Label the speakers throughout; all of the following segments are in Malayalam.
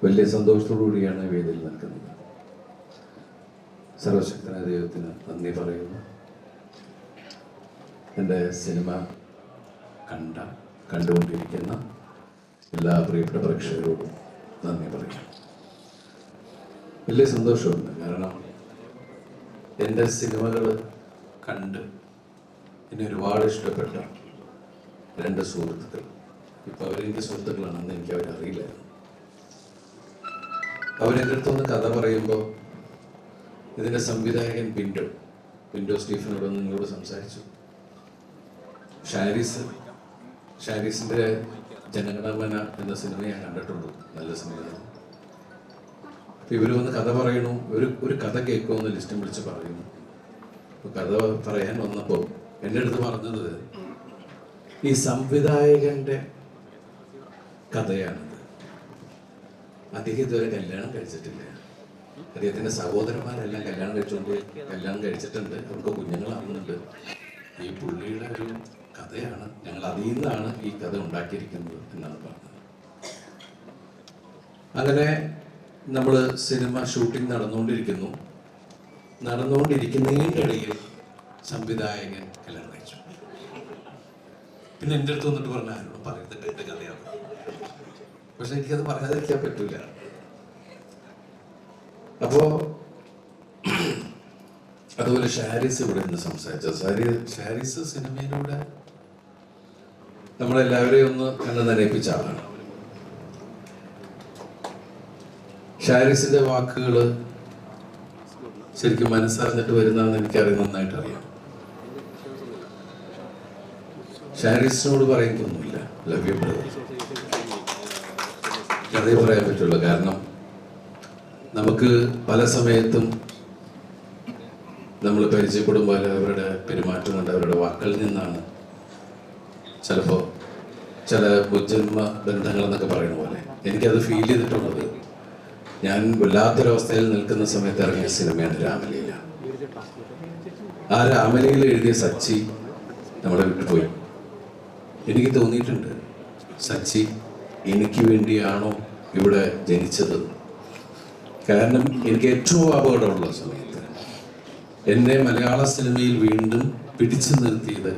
Speaker 1: വലിയ സന്തോഷത്തോടുകൂടിയാണ് വേദിയിൽ നിൽക്കുന്നത്. സർവശക്തനായ ദൈവത്തിന് നന്ദി പറയുന്നു. എൻ്റെ സിനിമ കണ്ടുകൊണ്ടിരിക്കുന്ന എല്ലാ പ്രിയപ്പെട്ട പ്രേക്ഷകരോടും നന്ദി പറയുന്നു. വലിയ സന്തോഷമുണ്ട്. കാരണം എൻ്റെ സിനിമകൾ കണ്ട് എന്നെ ഒരുപാട് ഇഷ്ടപ്പെട്ട രണ്ട് സുഹൃത്തുക്കൾ, ഇപ്പം അവരെനിക്ക് സുഹൃത്തുക്കളാണെന്ന് എനിക്ക് അവരറിയില്ലായിരുന്നു. അവരെൻ്റെ അടുത്തൊന്ന് കഥ പറയുമ്പോൾ ഇതിൻ്റെ സംവിധായകൻ പിൻഡോ സ്റ്റീഫനോടൊന്ന് നിങ്ങളോട് സംസാരിച്ചു. ഷാരിസിൻ്റെ ജനഗണമന എന്ന സിനിമ ഞാൻ കണ്ടിട്ടുള്ളൂ, നല്ല സിനിമയാണ്. അപ്പം ഇവർ വന്ന് കഥ പറയണു, ഒരു കഥ കേൾക്കുമെന്ന് ലിസ്റ്റും വിളിച്ച് പറയുന്നു. അപ്പോൾ കഥ പറയാൻ വന്നപ്പോൾ എൻ്റെ അടുത്ത് പറഞ്ഞത് ഈ സംവിധായകൻ്റെ കഥയാണിത്. അദ്ദേഹം ഇതുവരെ കല്യാണം കഴിച്ചിട്ടില്ല. അദ്ദേഹത്തിൻ്റെ സഹോദരന്മാരെല്ലാം കല്യാണം കഴിച്ചിട്ടുണ്ട്, അവർക്ക് കുഞ്ഞുങ്ങളാവുന്നുണ്ട്. ഈ പുള്ളിയുടെ ഒരു കഥയാണ്, ഞങ്ങൾ അതിൽ നിന്നാണ് ഈ കഥ ഉണ്ടാക്കിയിരിക്കുന്നത് എന്നാണ് പറഞ്ഞത്. അങ്ങനെ നമ്മൾ സിനിമ ഷൂട്ടിംഗ് നടന്നുകൊണ്ടിരിക്കുന്നതിൻ്റെ ഇടയിൽ സംവിധായകൻ കല്യാണം കഴിച്ചു. പിന്നെ എൻ്റെ അടുത്ത് വന്നിട്ട് പറഞ്ഞ ആരോടും പറയുന്നത് എൻ്റെ കഥയാണ്. പക്ഷെ എനിക്കത് പറയാതിരിക്കാൻ പറ്റില്ല. അപ്പോ അതുപോലെ ഷാരിസ് ഇവിടെ നിന്ന് സംസാരിച്ച ഷാരിസ് സിനിമയിലൂടെ നമ്മളെല്ലാവരെയും ഒന്ന് കണ്ണ് നനയിപ്പിച്ച ആളാണ്. ഷാരിസിന്റെ വാക്കുകൾ ശരിക്കും മനസ്സറിഞ്ഞിട്ട് വരുന്നതെന്ന് എനിക്കറിയാം, നന്നായിട്ട് അറിയാം. ഷാരിസിനോട് പറയുന്നൊന്നുമില്ല, ലവ് യു ബ്രദർ, അതേ പറയാൻ പറ്റുള്ളൂ. കാരണം നമുക്ക് പല സമയത്തും നമ്മൾ പരിചയപ്പെടുമ്പോൾ അവരുടെ പെരുമാറ്റം കൊണ്ട്, അവരുടെ വാക്കുകളിൽ നിന്നാണ് ചിലപ്പോൾ ചില മുജ്ജന്മ ബന്ധങ്ങൾ എന്നൊക്കെ പറയുന്ന പോലെ എനിക്കത് ഫീൽ ചെയ്തിട്ടുള്ളത്. ഞാൻ വല്ലാത്തൊരവസ്ഥയിൽ നിൽക്കുന്ന സമയത്ത് ഇറങ്ങിയ സിനിമയാണ് രാമലീല. ആ രാമലീല എഴുതിയ സച്ചി നമ്മളെ വിട്ടുപോയി. എനിക്ക് തോന്നിയിട്ടുണ്ട്, സച്ചി എനിക്ക് വേണ്ടിയാണോ ഇവിടെ ജനിച്ചത്? കാരണം എനിക്ക് ഏറ്റവും അപകടമുള്ള സമയത്ത് എന്നെ മലയാള സിനിമയിൽ വീണ്ടും പിടിച്ചു നിർത്തിയത്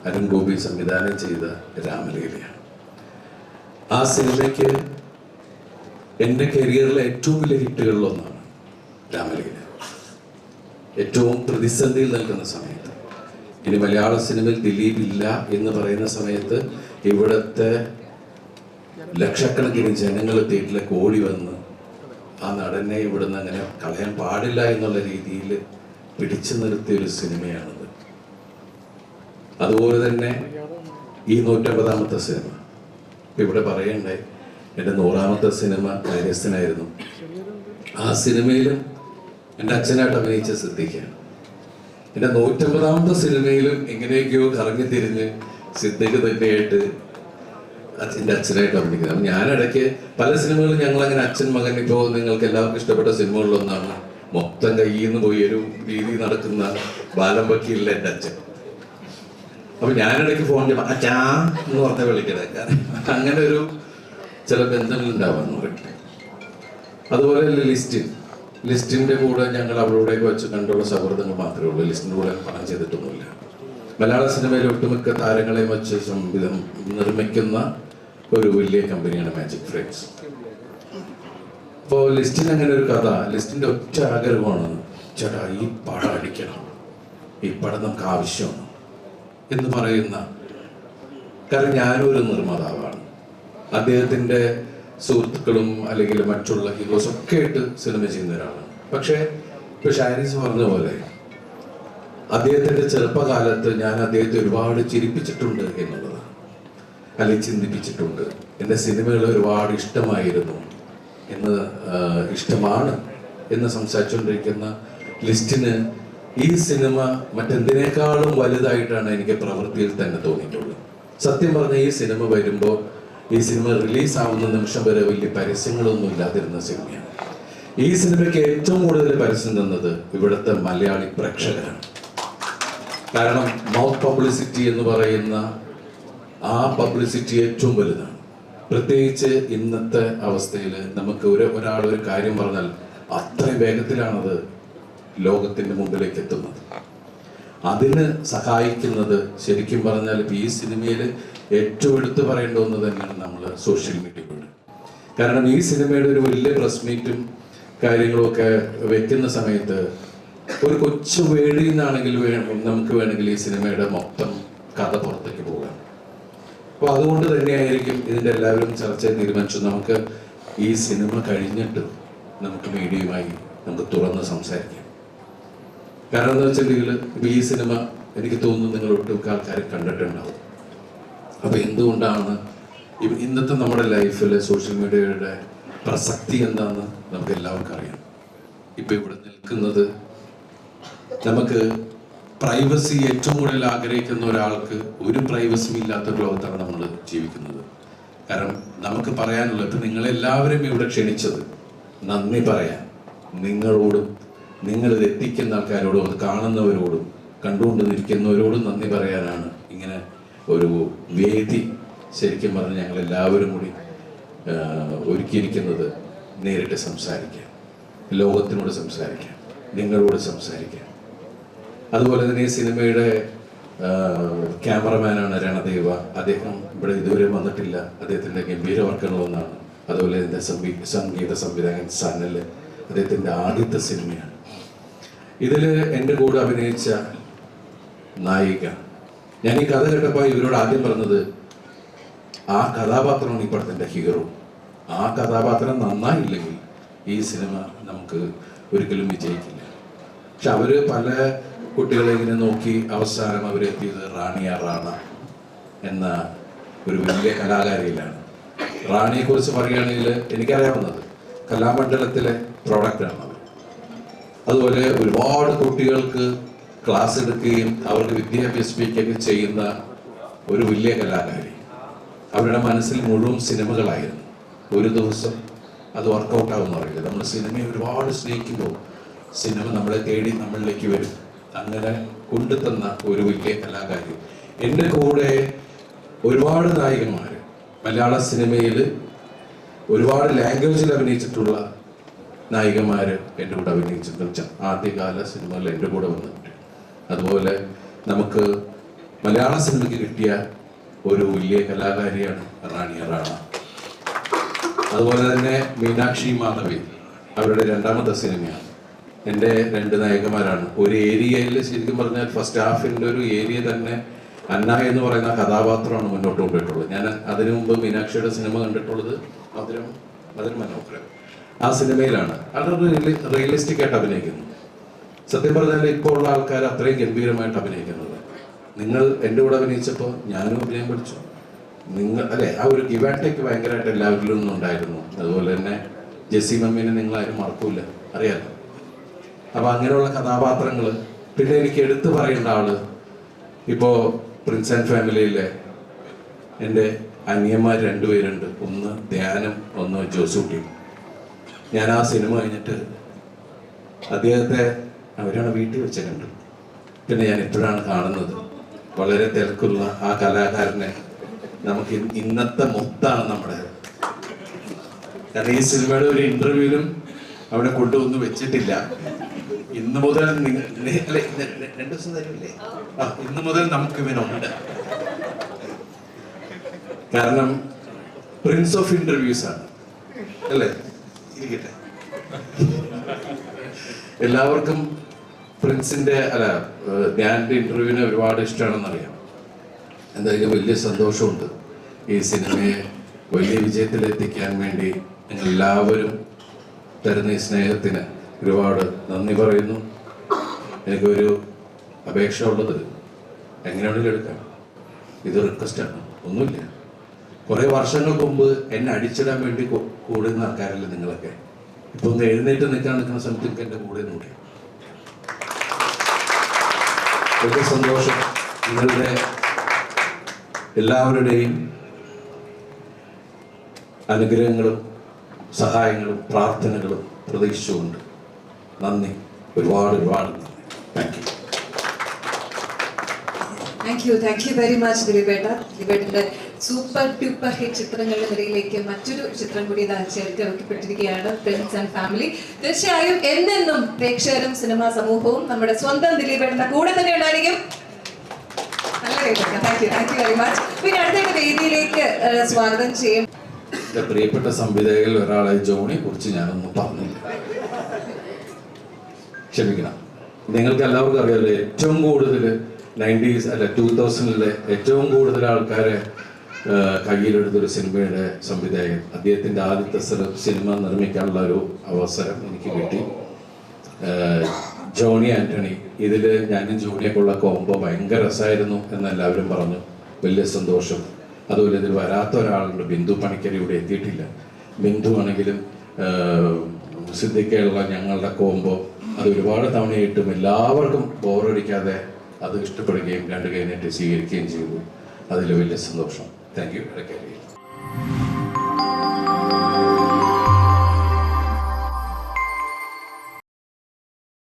Speaker 1: അരുൺ ഗോപി സംവിധാനം ചെയ്ത രാമലീലയാണ്. ആ സിനിമയ്ക്ക് എൻ്റെ കരിയറിലെ ഏറ്റവും വലിയ ഹിറ്റുകളിലൊന്നാണ് രാമലീല. ഏറ്റവും പ്രതിസന്ധിയിൽ നിൽക്കുന്ന സമയത്ത്, ഇനി മലയാള സിനിമയിൽ ദിലീപ് ഇല്ല എന്ന് പറയുന്ന സമയത്ത് ഇവിടുത്തെ ലക്ഷക്കണക്കിന് ജനങ്ങൾ തിയേറ്ററിലേക്ക് ഓടി വന്ന് ആ നടനെ ഇവിടുന്ന് അങ്ങനെ കളയാൻ പാടില്ല എന്നുള്ള രീതിയിൽ പിടിച്ചു നിർത്തിയ ഒരു സിനിമയാണിത്. അതുപോലെ തന്നെ ഈ 150ാമത്തെ സിനിമ ഇവിടെ പറയണ്ടേ, എൻ്റെ 100ാമത്തെ സിനിമ കാര്യസ്ഥനായിരുന്നു. ആ സിനിമയിലും എൻ്റെ അച്ഛനായിട്ട് അഭിനയിച്ച സിദ്ദിഖാണ്. എൻ്റെ 150ാമത്തെ സിനിമയിലും എങ്ങനെയൊക്കെയോ കറങ്ങി തിരിഞ്ഞ് സിദ്ദിഖ് തന്നെയായിട്ട് എൻ്റെ അച്ഛനായിട്ട് അഭിനയിക്കുന്നത്. അപ്പം ഞാനിടയ്ക്ക് പല സിനിമകളും ഞങ്ങളങ്ങനെ അച്ഛൻ മകൻ, ഇപ്പോൾ നിങ്ങൾക്ക് എല്ലാവർക്കും ഇഷ്ടപ്പെട്ട സിനിമകളിലൊന്നാണ് മൊത്തം കയ്യിൽ നിന്ന് പോയി ഒരു രീതി നടക്കുന്ന ബാലം വക്കീലിലെ എൻ്റെ അച്ഛൻ. അപ്പം ഞാനിടയ്ക്ക് ഫോൺ ചെയ്യുമ്പോൾ അച്ഛാ എന്ന് പറഞ്ഞാൽ വിളിക്കണേ. കാരണം അങ്ങനെ ഒരു ചില ബന്ധങ്ങളുണ്ടാവാന്ന് പറയട്ടെ. അതുപോലെ ലിസ്റ്റിൻ്റെ കൂടെ ഞങ്ങൾ അവളോടേക്ക് വെച്ച് കണ്ടുള്ള സൗഹൃദങ്ങൾ മാത്രമേ ഉള്ളൂ. ലിസ്റ്റിൻ്റെ കൂടെ പണം ചെയ്തിട്ടൊന്നുമില്ല. മലയാള സിനിമയിലെ ഒട്ടുമിക്ക താരങ്ങളെയും വെച്ച് നിർമ്മിക്കുന്ന ഒരു വലിയ കമ്പനിയാണ് മാജിക് ഫ്രെയിംസ്. അപ്പോൾ ലിസ്റ്റിന് അങ്ങനെ ഒരു കഥ, ലിസ്റ്റിൻ്റെ ഒറ്റ ആഗ്രഹമാണ്, ചേട്ടാ ഈ പടം അടിക്കണം, ഈ പടം നമുക്ക് ആവശ്യമാണ് എന്ന് പറയുന്ന. കാരണം ഞാനൊരു നിർമ്മാതാവാണ്, അദ്ദേഹത്തിൻ്റെ സുഹൃത്തുക്കളും അല്ലെങ്കിൽ മറ്റുള്ള ഹീറോസ് ഒക്കെ ആയിട്ട് സിനിമ ചെയ്യുന്ന ഒരാളാണ്. പക്ഷേ ഇപ്പോൾ ഷാരിസ് പറഞ്ഞ പോലെ അദ്ദേഹത്തിൻ്റെ ചെറുപ്പകാലത്ത് ഞാൻ അദ്ദേഹത്തെ ഒരുപാട് ചിരിപ്പിച്ചിട്ടുണ്ട് എന്നുള്ളതാണ്, അല്ലെങ്കിൽ ചിന്തിപ്പിച്ചിട്ടുണ്ട്. എൻ്റെ സിനിമകൾ ഒരുപാട് ഇഷ്ടമായിരുന്നു ഇഷ്ടമാണ് എന്ന് സംസാരിച്ചുകൊണ്ടിരിക്കുന്ന ലിസ്റ്റിന് ഈ സിനിമ മറ്റെന്തിനേക്കാളും വലുതായിട്ടാണ് എനിക്ക് പ്രവൃത്തിയിൽ തന്നെ തോന്നിയിട്ടുള്ളത്. സത്യം പറഞ്ഞ ഈ സിനിമ വരുമ്പോൾ, ഈ സിനിമ റിലീസാവുന്ന നിമിഷം വരെ വലിയ പരസ്യങ്ങളൊന്നും ഇല്ലാതിരുന്ന സിനിമയാണ്. ഈ സിനിമയ്ക്ക് ഏറ്റവും കൂടുതൽ പരസ്യം തന്നത് ഇവിടുത്തെ മലയാളി പ്രേക്ഷകരാണ്. കാരണം മൗത്ത് പബ്ലിസിറ്റി എന്ന് പറയുന്ന ആ പബ്ലിസിറ്റി ഏറ്റവും വലുതാണ്. പ്രത്യേകിച്ച് ഇന്നത്തെ അവസ്ഥയിൽ നമുക്ക് ഒരാൾ ഒരു കാര്യം പറഞ്ഞാൽ അത്രയും വേഗത്തിലാണത് ലോകത്തിൻ്റെ മുമ്പിലേക്ക് എത്തുന്നത്. അതിന് സഹായിക്കുന്നത് ശരിക്കും പറഞ്ഞാൽ ഈ സിനിമയിൽ ഏറ്റവും എടുത്തു പറയേണ്ട ഒന്ന് തന്നെയാണ് നമ്മൾ സോഷ്യൽ മീഡിയയിലൂടെ. കാരണം ഈ സിനിമയുടെ ഒരു വലിയ പ്രസ് മീറ്റും കാര്യങ്ങളുമൊക്കെ വെക്കുന്ന സമയത്ത് ഒരു കൊച്ചു വേളിയിൽ നിന്നാണെങ്കിൽ നമുക്ക് വേണമെങ്കിൽ ഈ സിനിമയുടെ മൊത്തം കഥ പുറത്തേക്ക് പോകാം. അപ്പോൾ അതുകൊണ്ട് തന്നെയായിരിക്കും ഇതിൻ്റെ എല്ലാവരും ചർച്ച തീരുമാനിച്ചു നമുക്ക് ഈ സിനിമ കഴിഞ്ഞിട്ട് നമുക്ക് മീഡിയയുമായി നമുക്ക് തുറന്ന് സംസാരിക്കാം. കാരണം എന്താ വെച്ചിട്ടുണ്ടെങ്കിൽ ഇപ്പം ഈ സിനിമ എനിക്ക് തോന്നുന്നു നിങ്ങൾ ഒട്ടുമിക്ക ആൾക്കാർ കണ്ടിട്ടുണ്ടാവും. അപ്പോൾ എന്തുകൊണ്ടാണ് ഇന്നത്തെ നമ്മുടെ ലൈഫിൽ സോഷ്യൽ മീഡിയയുടെ പ്രസക്തി എന്താണെന്ന് നമുക്ക് എല്ലാവർക്കും അറിയാം. ഇപ്പം ഇവിടെ നിൽക്കുന്നത് നമുക്ക് പ്രൈവസി ഏറ്റവും കൂടുതൽ ആഗ്രഹിക്കുന്ന ഒരാൾക്ക് ഒരു പ്രൈവസിയും ഇല്ലാത്തൊരു ലോകത്താണ് നമ്മൾ ജീവിക്കുന്നത്. കാരണം നമുക്ക് പറയാനുള്ളത് ഇപ്പം നിങ്ങളെല്ലാവരും ഇവിടെ ക്ഷണിച്ചത് നന്ദി പറയാൻ നിങ്ങളോടും നിങ്ങളിത് എത്തിക്കുന്ന ആൾക്കാരോടും അത് കാണുന്നവരോടും കണ്ടുകൊണ്ട് നിൽക്കുന്നവരോടും നന്ദി പറയാനാണ് ഇങ്ങനെ ഒരു വേദി ശരിക്കും പറഞ്ഞ് ഞങ്ങളെല്ലാവരും കൂടി ഒരുക്കിയിരിക്കുന്നത്. നേരിട്ട് സംസാരിക്കാൻ, ലോകത്തിനോട് സംസാരിക്കാൻ, നിങ്ങളോട് സംസാരിക്കാൻ. അതുപോലെ തന്നെ ഈ സിനിമയുടെ ക്യാമറമാനാണ് രണദേവ. അദ്ദേഹം ഇവിടെ ഇതുവരെ വന്നിട്ടില്ല. അദ്ദേഹത്തിൻ്റെ ഗംഭീര വർക്കുകൾ ഒന്നാണ്. അതുപോലെ എൻ്റെ സംഗീത സംവിധായകൻ സനൽ, അദ്ദേഹത്തിൻ്റെ ആദ്യത്തെ സിനിമയാണ്. ഇതിൽ എൻ്റെ കൂടെ അഭിനയിച്ച നായിക, ഞാൻ ഈ കഥ കേട്ടപ്പോൾ ഇവരോട് ആദ്യം പറഞ്ഞത് ആ കഥാപാത്രമാണ് ഈ പടത്തിൻ്റെ ഹീറോ. ആ കഥാപാത്രം നന്നായില്ലെങ്കിൽ ഈ സിനിമ നമുക്ക് ഒരിക്കലും വിജയിക്കില്ല. പക്ഷെ അവർ പല കുട്ടികളെ ഇങ്ങനെ നോക്കി അവസാനം അവരെത്തിയത് റാണിയ റാണ എന്ന ഒരു വലിയ കലാകാരിയിലാണ്. റാണിയെക്കുറിച്ച് പറയുകയാണെങ്കിൽ എനിക്കറിയാവുന്നത് കലാമണ്ഡലത്തിലെ പ്രോഡക്റ്റാണ് അവർ. അതുപോലെ ഒരുപാട് കുട്ടികൾക്ക് ക്ലാസ് എടുക്കുകയും അവർക്ക് വിദ്യാഭ്യസിപ്പിക്കുകയും ചെയ്യുന്ന ഒരു വലിയ കലാകാരി. അവരുടെ മനസ്സിൽ മുഴുവൻ സിനിമകളായിരുന്നു. ഒരു ദിവസം അത് വർക്കൗട്ട് ആവുമെന്ന് അറിയില്ല. നമ്മൾ സിനിമയെ ഒരുപാട് സ്നേഹിക്കുമ്പോൾ സിനിമ നമ്മളെ തേടി നമ്മളിലേക്ക് വരും. അങ്ങനെ കൊണ്ടുതന്ന ഒരു വലിയ കലാകാരി. എൻ്റെ കൂടെ ഒരുപാട് നായികന്മാർ മലയാള സിനിമയിൽ ഒരുപാട് ലാംഗ്വേജിൽ അഭിനയിച്ചിട്ടുള്ള നായികന്മാർ എൻ്റെ കൂടെ അഭിനയിച്ചിട്ടുണ്ട്. ആദ്യകാല സിനിമകളിൽ എൻ്റെ കൂടെ വന്നിട്ടുണ്ട്. അതുപോലെ നമുക്ക് മലയാള സിനിമയ്ക്ക് കിട്ടിയ ഒരു വലിയ കലാകാരിയാണ് റാണിയ റാണ. അതുപോലെ തന്നെ മീനാക്ഷി മാധവി, അവരുടെ രണ്ടാമത്തെ സിനിമയാണ്. എൻ്റെ രണ്ട് നായകന്മാരാണ്. ഒരു ഏരിയയിൽ ശരിക്കും പറഞ്ഞാൽ ഫസ്റ്റ് ഹാഫിൻ്റെ ഒരു ഏരിയ തന്നെ അന്ന എന്ന് പറയുന്ന കഥാപാത്രമാണ് മുന്നോട്ട് കൊണ്ടുപോയിട്ടുള്ളത്. ഞാൻ അതിനു മുമ്പ് മീനാക്ഷിയുടെ സിനിമ കണ്ടിട്ടുള്ളത് മധുരം മനോഹരം. ആ സിനിമയിലാണ് അതൊരു റിയലിസ്റ്റിക് ആയിട്ട് അഭിനയിക്കുന്നു. സത്യം പറഞ്ഞാൽ ഇപ്പോൾ ഉള്ള ആൾക്കാർ അത്രയും ഗംഭീരമായിട്ട് അഭിനയിക്കുന്നത്. നിങ്ങൾ എൻ്റെ കൂടെ അഭിനയിച്ചപ്പോൾ ഞാനും അഭിനയം പഠിച്ചു. നിങ്ങൾ അല്ലെ ആ ഒരു ഗിവ് ആൻഡ് ടേക്ക് ഭയങ്കരമായിട്ട് എല്ലാവരിലും നിന്നും ഉണ്ടായിരുന്നു. അതുപോലെ തന്നെ ജെസ്സി മമ്മീനെ നിങ്ങളാരും മറക്കൂല, അറിയാലോ. അപ്പം അങ്ങനെയുള്ള കഥാപാത്രങ്ങൾ. പിന്നെ എനിക്ക് എടുത്തു പറയേണ്ട ആള് ഇപ്പോൾ പ്രിൻസ് ആൻഡ് ഫാമിലിയിലെ എൻ്റെ അനിയന്മാർ രണ്ടുപേരുണ്ട്. ഒന്ന് ധ്യാനം, ഒന്ന് ജോസൂട്ടി. ഞാൻ ആ സിനിമ കഴിഞ്ഞിട്ട് അദ്ദേഹത്തെ അവരാണ് വീട്ടിൽ വെച്ച് കണ്ടു. പിന്നെ ഞാൻ എപ്പോഴാണ് കാണുന്നത്. വളരെ തിരക്കുള്ള ആ കലാകാരനെ നമുക്ക് ഇന്നത്തെ മൊത്താണ് നമ്മുടെ. കാരണം ഈ സിനിമയുടെ ഒരു ഇന്റർവ്യൂവിലും അവിടെ കൊണ്ടുവന്ന് വെച്ചിട്ടില്ല. ഇന്ന് മുതൽ അല്ലെ 2 ദിവസം തരുമില്ലേ? ഇന്ന് മുതൽ നമുക്ക് ഇവനുണ്ട്. കാരണം പ്രിൻസ് ഓഫ് ഇന്റർവ്യൂസ് ആണ് അല്ലേ? ഇരിക്കട്ടെ. എല്ലാവർക്കും പ്രിൻസിന്റെ ധ്യാനിന്റെ ഇന്റർവ്യൂവിനെ ഒരുപാട് ഇഷ്ടമാണെന്നറിയാം. എന്തായാലും വലിയ സന്തോഷമുണ്ട് ഈ സിനിമയെ വലിയ വിജയത്തിലെത്തിക്കാൻ വേണ്ടി നിങ്ങൾ എല്ലാവരും തരുന്ന ഈ സ്നേഹത്തിന് ഒരുപാട് നന്ദി പറയുന്നു. എനിക്കൊരു അപേക്ഷ ഉള്ളത്, എങ്ങനെയാണെങ്കിലും എടുക്കാം, ഇത് റിക്വസ്റ്റാണ്, ഒന്നുമില്ല. കുറേ വർഷങ്ങൾക്ക് മുമ്പ് എന്നെ അടിച്ചിടാൻ വേണ്ടി കൂടുന്ന ആൾക്കാരല്ലേ നിങ്ങളൊക്കെ. ഇപ്പൊ ഒന്ന് എഴുന്നേറ്റ് നിൽക്കുന്ന സമയത്ത് എൻ്റെ കൂടെ നോക്കി. വലിയ സന്തോഷം. നിങ്ങളുടെ എല്ലാവരുടെയും അനുഗ്രഹങ്ങളും സഹായങ്ങളും പ്രാർത്ഥനകളും പ്രതീക്ഷിച്ചുകൊണ്ട് നന്ദി, ഒരുപാട് നന്ദി.
Speaker 2: താങ്ക് യു വെരി മച്ച് ദിലീപേട്ട. ദിലീപേട്ടൻ്റെ സൂപ്പർ ഡ്യൂപ്പർ ഹിറ്റ് ചിത്രങ്ങളുടെ നിരയിലേക്ക് മറ്റൊരു ചിത്രം കൂടി ഇതാ ചേർക്കപ്പെട്ടിരിക്കുകയാണ് പ്രിൻസ് ആൻഡ് ഫാമിലി. തീർച്ചയായും എന്നെന്നും പ്രേക്ഷകരും സിനിമാ സമൂഹവും നമ്മുടെ സ്വന്തം ദിലീപേട്ടന്റെ കൂടെ തന്നെ ഉണ്ടായിരിക്കും. നല്ല കേട്ടോ. Thank you very much. പിന്നെ അടുത്ത വേദിയിലേക്ക് സ്വാഗതം ചെയ്യും
Speaker 1: എൻ്റെ പ്രിയപ്പെട്ട സംവിധായകരിൽ ഒരാളെ ജോണിയെ കുറിച്ച് ഞാനൊന്നും പറഞ്ഞില്ല, ക്ഷമിക്കണം. നിങ്ങൾക്ക് എല്ലാവർക്കും അറിയാമല്ലോ, ഏറ്റവും കൂടുതൽ 90s അല്ല 2000-ലെ ഏറ്റവും കൂടുതൽ ആൾക്കാരെ കയ്യിലെടുത്തൊരു സിനിമയുടെ സംവിധായകൻ. അദ്ദേഹത്തിൻ്റെ ആദ്യത്തെ സിനിമ നിർമ്മിക്കാനുള്ള ഒരു അവസരം എനിക്ക് കിട്ടി. ജോണി ആൻ്റണി. ഇതിൽ ഞാനും ജോണിയൊക്കെയുള്ള കോംബോ ഭയങ്കര രസമായിരുന്നു എന്നെല്ലാവരും പറഞ്ഞു. വലിയ സന്തോഷം. അതുപോലെ ഇതിൽ വരാത്ത ഒരാളുണ്ട്, ബിന്ദു പണിക്കർ ഇവിടെ എത്തിയിട്ടില്ല. ബിന്ദു ആണെങ്കിലും സിദ്ദിഖുള്ള ഞങ്ങളുടെ കോംബോ അത് ഒരുപാട് തവണയായിട്ടും എല്ലാവർക്കും ബോറടിക്കാതെ അത് ഇഷ്ടപ്പെടുകയും രണ്ട് കൈ നീട്ടി സ്വീകരിക്കുകയും ചെയ്തു. അതിൽ വലിയ സന്തോഷം. Thank you.